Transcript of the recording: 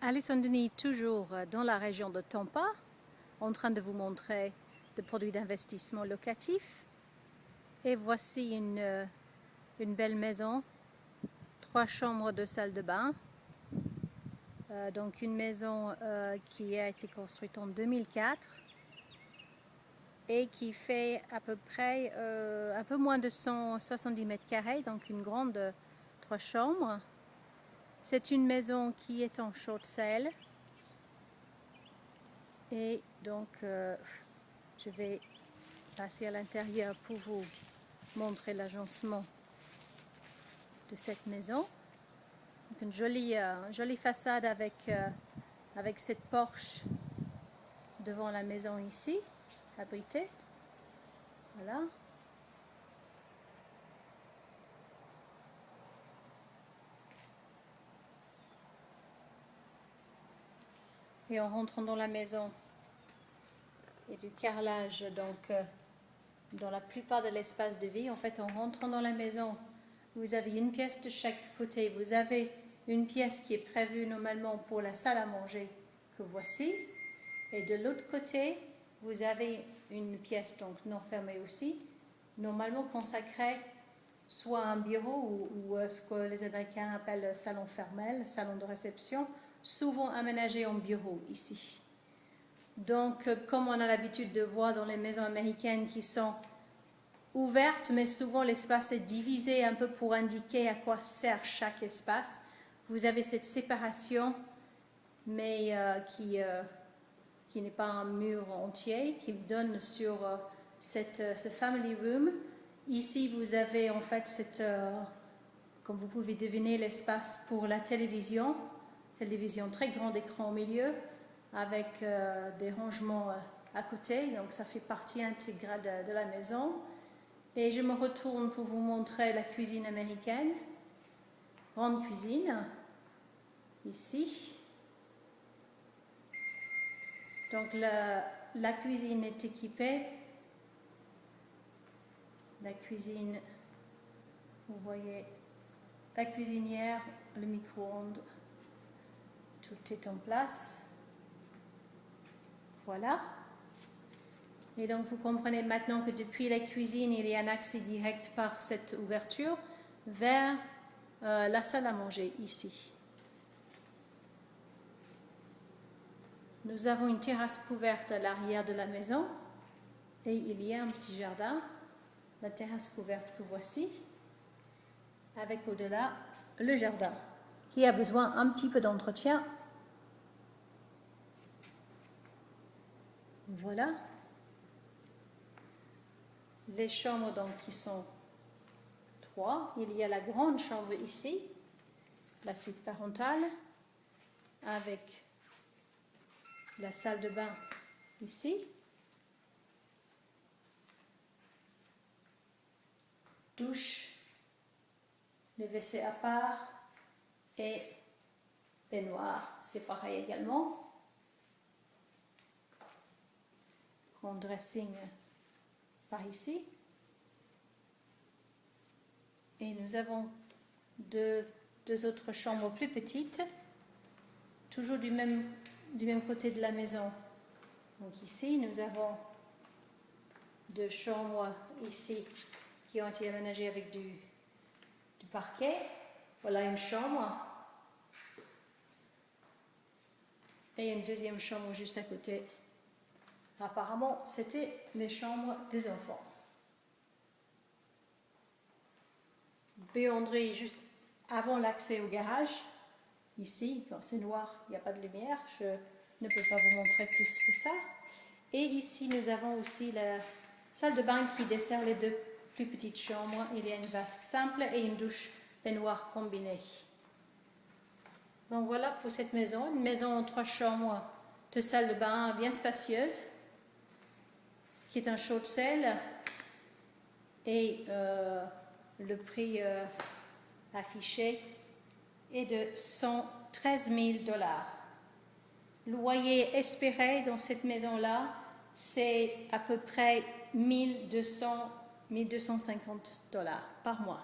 Alison Denis, toujours dans la région de Tampa, en train de vous montrer des produits d'investissement locatifs. Et voici une belle maison, 3 chambres, 2 salles de bain. Donc une maison qui a été construite en 2004 et qui fait à peu près un peu moins de 170 mètres carrés, donc une grande 3 chambres. C'est une maison qui est en short sale. Et donc, je vais passer à l'intérieur pour vous montrer l'agencement de cette maison. Donc une jolie façade avec cette porche devant la maison ici, abritée. Voilà. Et en rentrant dans la maison, il y a du carrelage donc dans la plupart de l'espace de vie. En fait, en rentrant dans la maison, vous avez une pièce de chaque côté. Vous avez une pièce qui est prévue normalement pour la salle à manger que voici. Et de l'autre côté, vous avez une pièce donc non fermée aussi, normalement consacrée soit à un bureau ou ce que les Américains appellent le salon fermé, le salon de réception, souvent aménagé en bureau ici. Donc, comme on a l'habitude de voir dans les maisons américaines qui sont ouvertes, mais souvent l'espace est divisé un peu pour indiquer à quoi sert chaque espace. Vous avez cette séparation, mais qui n'est pas un mur entier, qui donne sur ce family room. Ici, vous avez en fait comme vous pouvez deviner, l'espace pour la télévision très grand écran au milieu, avec des rangements à côté, donc ça fait partie intégrale de la maison. Et je me retourne pour vous montrer la cuisine américaine, grande cuisine, ici. Donc la cuisine est équipée, la cuisine, vous voyez, la cuisinière, le micro-ondes, tout est en place. Voilà. Et donc vous comprenez maintenant que depuis la cuisine, il y a un accès direct par cette ouverture vers la salle à manger ici. Nous avons une terrasse couverte à l'arrière de la maison et il y a un petit jardin, la terrasse couverte que voici, avec au-delà le jardin qui a besoin un petit peu d'entretien. Voilà. Les chambres donc qui sont 3. Il y a la grande chambre ici, la suite parentale, avec la salle de bain ici. Douche, les WC à part et baignoire séparée également. Grand dressing par ici. Et nous avons deux autres chambres plus petites, toujours du même côté de la maison. Donc ici, nous avons 2 chambres ici qui ont été aménagées avec du parquet. Voilà une chambre. Et une deuxième chambre juste à côté. Apparemment, c'était les chambres des enfants. Buanderie juste avant l'accès au garage. Ici, quand c'est noir, il n'y a pas de lumière. Je ne peux pas vous montrer plus que ça. Et ici, nous avons aussi la salle de bain qui dessert les 2 plus petites chambres. Il y a une vasque simple et une douche baignoire combinée. Donc voilà pour cette maison. Une maison en 3 chambres, 2 salles de bain bien spacieuse, qui est un short sale. Et le prix affiché est de 113 000 $. Loyer espéré dans cette maison-là, c'est à peu près 1 250 $ par mois.